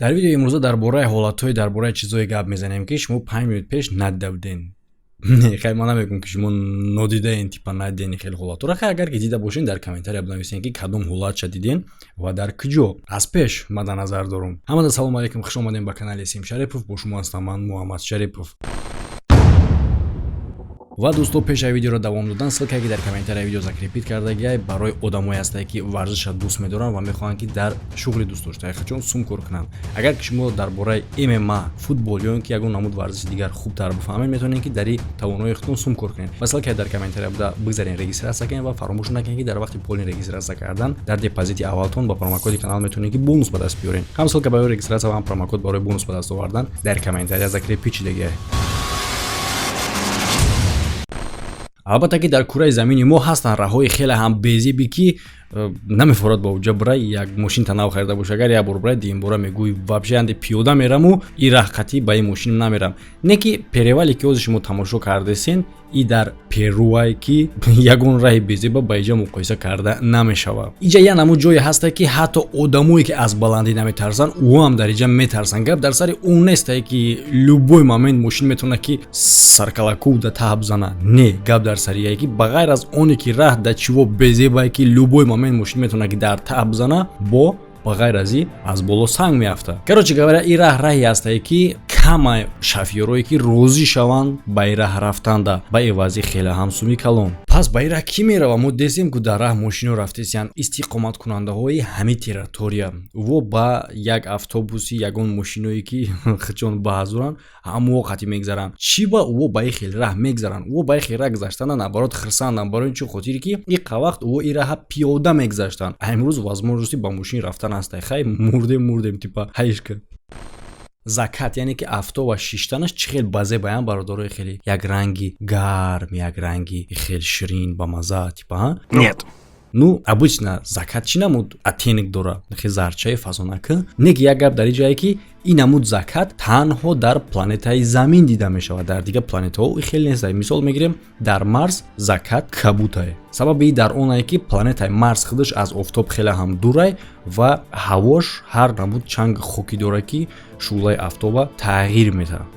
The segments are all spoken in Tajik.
дар видеои имрӯза дар бораи ҳолатҳои дар бораи чизое гап мезанем ки шумо 5 минут пеш надидавден. Хай ман намегӯям ки шумо нодидаен, типа надидени хеле ҳолатҳоро. Хай агар ки дида бошен дар комментария бинависен ки кадом ҳолатша диден ва дар куҷо. Аз пеш ман дар назар дорам. Ҳамада салом алейкум, хуш омадем ба канали Шарипов. Бо шумо ҳастам ман Муҳаммад Шарипов. ва дӯсто пешаи видеоро давом додан ссылкае ки дар комментарияи видео закрепит кардагиай барои одамое ҳастае ки варзиша дӯст медоранд ва мехоҳанд ки дар шуғли дӯст доштаи худшон сум кор кунанд. Агар ки шумо дар бораи ММА, футбол ё ин ки ягон намуд варзиши дигар хубтар бифаҳмед, метавонед ки дари тавонои худтон сум кор кунед. Ва ссылкае дар комментария буда бигзарен, регистратсия кунед ва фаромӯш накунед ки дар вақти полин регистратсия кардан дар депозити аввалтон ба промокоди канал метавонед ки бонус ба даст биёред. Ҳам ссылка барои регистратсия ва ҳам промокод барои бонус ба даст овардан дар комментария закрепит шудагиай. Албатта ки дар кураи замини мо ҳастанд раҳҳои хеле ҳам безеби ки намефорад ба уҷа брай як мошин танав харида бош. Агар як бор брай дигин бора мегӯи вообще анде пиёда мераму и раҳ қатъи ба ин мошин намерам. Не ки перевале ки ҳозир шумо тамошо кардесен и дар перуай ки ягон раҳи безеба ба иҷа муқоиса карда намешавад. Иҷа я намуд ҷое ҳастае ки ҳатто одамое ки аз баландӣ наметарсанд уам дар иҷа метарсанд. Гап дар сари он нестае ки любой момент мошин метавона ки саркалаку да таб зана. Не, гап дар сарие ки ба ғайр аз оне ки раҳ да чиво безебае ки любой момент мошин метавона ки дар таб зана, бо ба ғайр аз ин аз боло санг меафта. Короче говоря, ин раҳ раҳе ҳастае ки кама шофёрое ки розӣ шаванд ба ин раҳ рафтанда ба эвази хеле ҳам суми калон. Пас ба ин раҳ ки мерава? Мо дидем ки дар раҳ мошино рафтесиян истиқоматкунандаҳои ҳами территория во ба як автобуси ягон мошиное ки хучон ба ҳазоранд ҳамуо қатъи мегзаранд. Чӣ ба ӯо ба ин хел раҳ мегзаранд? Ӯо ба ин хел раҳ гузаштанда наоборот хирсанданд, барои чӣ хотире ки иқа вақт ӯо ин раҳа пиёда мегзаштанд. Имрӯз возможности ба мошин рафтан ҳастай. Хай мурдем типа ҳайшка. Закат яъне ки авто ва шиштанаш чӣ хел базебаян бародарои хеле як ранги гарм, як ранги хел ширин ба маза типа ҳа? Нет. Ну, обычно закат чӣ намуд оттенок дора? Хе зарчаи фазонака. Не ки як гап дар иҷае ки ин намуд закат танҳо дар планетаи замин дида мешавад. Дар дигар планетаҳо хел нестае. Мисол мегирем дар Марс закат кабутае. Сабаби дар онае ки планетаи Марс худаш аз офтоб хеле ҳам дурай ва ҳавош ҳар намуд чанг хокӣ дора ки шӯълаи афтоба тағйир медиҳад.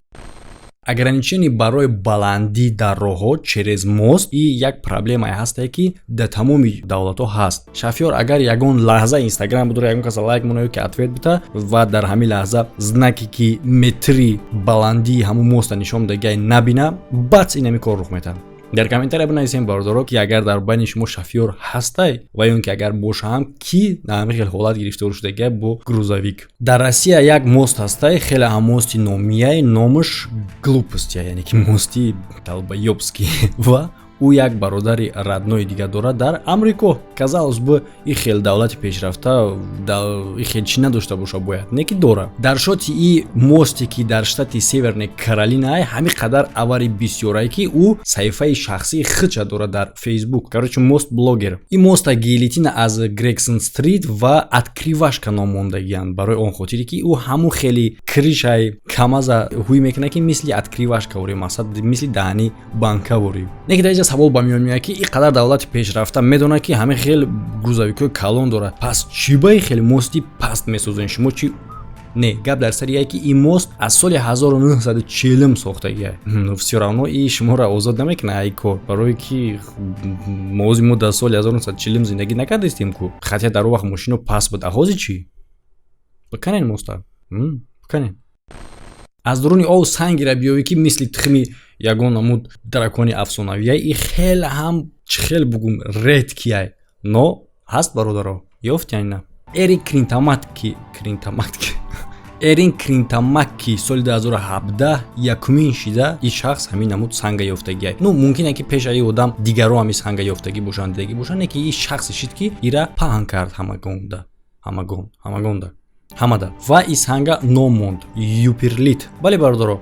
Ограничение барои баландӣ дар роҳҳо через мост и як проблемае ҳастае ки дар тамоми давлатҳо ҳаст. Шофёр агар ягон лаҳза инстаграм будора ягон каса лайк монае ки ответ бита ва дар ҳамин лаҳза знаке ки метри баландии ҳамун моста нишон дагиай набина, бац инами кор рух метавад. Дар комментария бинависем бародаро ки агар дар байни шумо шофёр ҳастай ва ё ин ки агар боша ҳам ки на ҳамин хел ҳолат гирифтор шудагиай бо грузовик. Дар Россия як мост ҳастай хеле ҳам мости номияй, номаш глупостия, яъне ки мости талбаёбский ва ӯ як бародари раднои дига дорад дар Амрико. Казалось бы, ин хел давлати пешрафта ин хел чӣ надошта боша бояд, не ки дора. Дар шоти ин мосте ки дар штати Северной Каролина ҳамин қадар авари бисёрае ки ӯ саҳифаи шахсии худша дорад дар ФЕЕЗБУК. Короче, мост блогер. Ин моста гилитина аз Грексон стрит ва откривашка ном мондагиянд барои он хотире ки ӯ ҳамун хели кришаи камаза ҳуй мекунад ки мисли откривашка ворӣ, масад мисли даҳани банка ворӣ. Не ки дар савол ба миён меояд ки ин қадар давлати пешрафта медонад ки ҳамин хел грузовикҳои калон дорад. Пас чӣ ба ин хел мости паст месозен? Шумо чӣ? Не, гап дар сарие ки ин мост аз соли 1940 сохтагиай. Всё равно и шуморо озод намекунад ай кор, барое ки мо дар соли 1940 зиндагӣ накардастем ку. Хотя дар он вақт мошино паст буд. А ҳозир чӣ? Биканен моста. Биканен. Аз дуруни ов сангира биёвӣ ки мисли тухми ягон намуд дракони афсонавияй и хеле ҳам чӣ хел бугум редкияй. Но ҳаст бародаро. Ёфтяйна. Эрин Кринтамакки соли 2017 якумин шида ин шахс ҳамин намуд санга ёфтагияй. Ну мумкине ки пеша ин одам дигаро ҳами санга ёфтагӣ бошанд, дидагӣ бошанд, не ки ин шахсе шид ки ира паҳн кард ҳамагонда. Ҳамада ва ин санга номонд юперлит. Бале бародаро,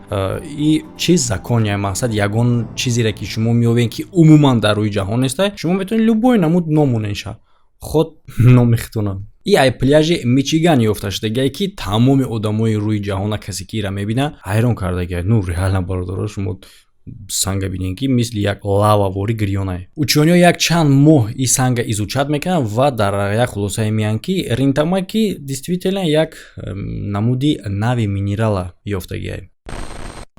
ин чиз закония мақсад ягон чизере ки шумо меёвен ки умуман дар рӯи ҷаҳон нестай, шумо метавонед любой намуд номоненша худ номехтонам. ин ай пляжи Мичиган ёфта шудагиай ки тамоми одамои рӯи ҷаҳона касе ки ира мебина ҳайрон кардагиай. Ну реально бародаро, шумо санга бинен ки мисли як лававори гирёнае. Учёниҳо як чанд моҳ ин санга изучат мекунанд ва дар як хулосае меянд ки ринтама ки действителен як намуди нави минерала ёфтагиае.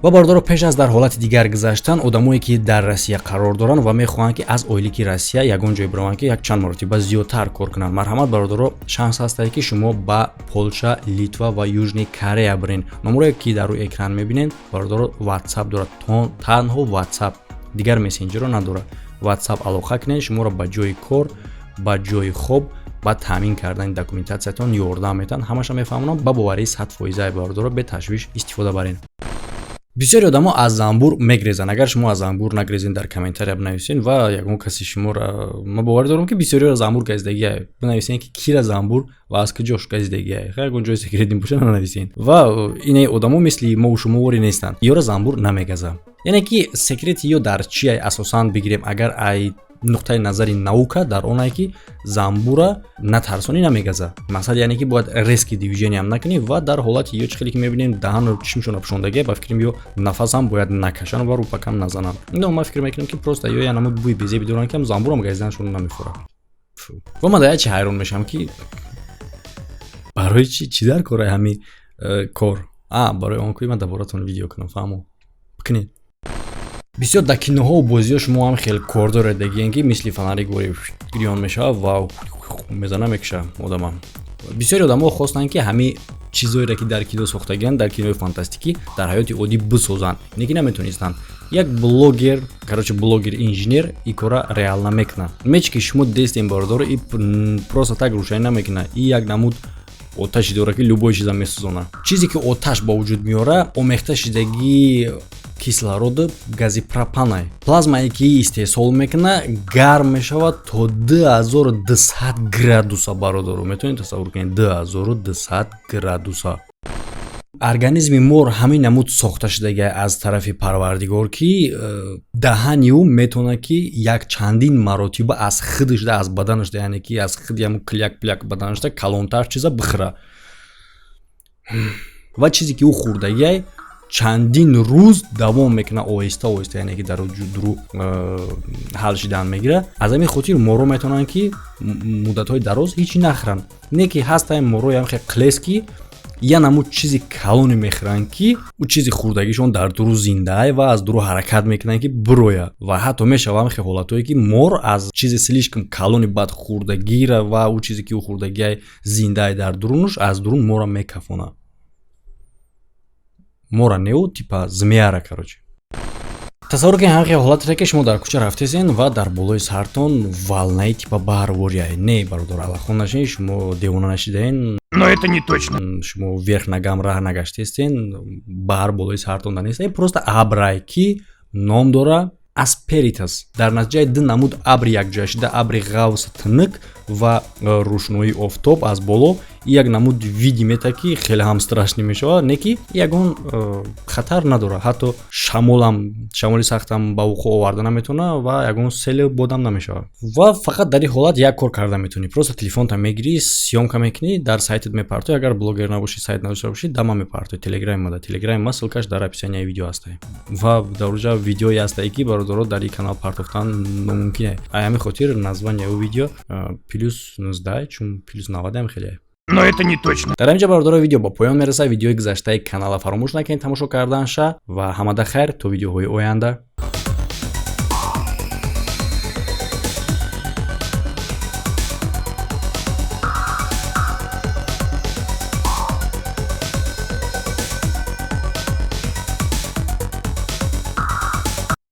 ва бардоро пеш аз дар ҳолати дигар гузаштан одамое ки дар Россия қарор доранд ва мехоҳанд ки аз оилики Россия ягон ҷой бираванд ки як чанд маротиба зиёдтар кор кунанд. Марҳамат бародаро, шанс ҳастае ки шумо ба Полша, Литва ва Южни Корея бирен. Номере ки дар рӯи экран мебинед бародаро WhatsApp дорад, танҳо WhatsApp, дигар месенҷерро надорад. WhatsApp алоқа кунед, шуморо ба ҷои кор, ба ҷои хоб ба таъмин кардани документатсиятон ёрдам метан. Ҳамаша мефаҳмонам ба боварии 100% бародаро бе ташвиш истифода барен. бисёри одамо аз занбур мегрезанд. агар шумо аз занбур нагрезин дар комментария бинависен ва ягон каси шуморо ма бовар дорам ки бисёриро занбур газидагиае бинависен ки кира занбур ва аз куҷош газидагиае ягон ҷои секретин боша нанависен ва инаи одамо мисли мову шумовори нестанд. ёро занбур намегаза. яъне ки секрети ё дар чияй асосан бигирем агар ай нуқтаи назари наука дар оне ки занбура натарсонӣ намегаза. мақсад яъне ки бояд резки движениям накунӣ ва дар ҳолати ё чӣ хеле ки мебинем даҳанро чишмшона пӯшондагия ба фикрам ё нафасам бояд накашанд ва рӯпакам назананд. ино ман фикр мекунам ки просто ё янамуд бӯи безеби доранд ки занбурам газиданашон намехӯрад. ва ман даяр чи ҳайрон мешам ки барои чи дар кораи ҳамин кор барои он ки ман доборатон видео кунам фаҳмо бикунед. бисёр дар киноҳо бозиҳо шумо ҳам хеле кор доред дагиен ки мисли фонари гори гирён мешавад ва мезана мекуша одамам. бисёри одамо хостанд ки ҳамин чизҳоеро ки дар кино сохтагианд дар кинои фантастикӣ дар ҳаёти оддӣ бисозанд. не ки наметонистанд. як блогер, блогер инженер ин кора реал намекунад. меч ки шумо дестен бародаро ин просто так рӯшанӣ намекунад. ин як намуд оташи дора ки любой чиза месӯзона. чизе ки оташ ба вуҷуд меора омехта шидагии кислороди гази пропанай. плазмае ки истеҳсол мекуна гарм мешавад то 2200 градуса бародаро. метавонед тасаввур кунед 2200 градуса. организми мор ҳамин намуд сохта шудагиае аз тарафи парвардигор ки даҳани ӯ метавонад ки як чандин маротиба аз хидишда аз баданашда яъне ки аз хиди ҳамун кляк баданашда калонтар чиза бихӯра. ва чизе ки ӯ хӯрдагиае чандин рӯз давом мекуна оҳиста оҳиста яъне ки дар вуҷудру ҳал шидан мегира. аз ҳамин хотир моро метавонанд ки муддатҳои дароз ҳичи нахӯранд. не ки ҳастаи моро ям хе қлес ки янамуд чизи калоне мехӯранд ки ӯ чизи хӯрдагишон дар дуру зиндае ва аз дуру ҳаракат мекунанд ки бироя. ва ҳатто мешавам хе ҳолатое ки мор аз чизи слишком калони бад хӯрдагира ва ӯ чизе ки ӯ хӯрдагиае зиндае дар дурунуш аз дурун мора мекафона. мора неу типа змеяра короче. тасаввур кунед ҳамин ҳолатере ки шумо дар кӯча рафтесен ва дар болои сартон валнаи типа баҳрворияе. не бародар алахон нашавед, шумо девона нашидаен. Но это не точно. шумо верх нагам раҳ нагаштестен, баҳр болои сартонда нестен. просто абрае ки ном дора аспиритас. дар натиҷаи ду намуд абри якҷоя шуда, абри ғавс тиниқ ва рӯшноии офтоб аз боло як намуд види мета ки хеле ҳам страшнӣ мешавад. не ки ягон хатар надора. ҳатто шамоли сахтам ба вуқӯъ оварда наметавона ва ягон сели бодам намешавад. ва фақат дар ин ҳолат як кор карда метавонӣ. просто телефонта мегирӣ, сёмка мекунӣ, дар сайтат мепартоӣ. агар блогер набошӣ, сайт надошта бошӣ, дама мепартоӣ. телеграмма да. телеграмма ссылкаш дар описанияи видео ҳастае. ва дар уҷа видеое ҳастае ки бародаро дар ин канал партофтан номумкине. ҳамин хотир названияи видео +19 чун +90 ҳам хеле. Но это не точно. дар ҳаминҷа бародаро видео ба поён мераса. видеои гузаштаи канала фаромӯш накунед тамошо карданша ва ҳамада хайр то видеоҳои оянда.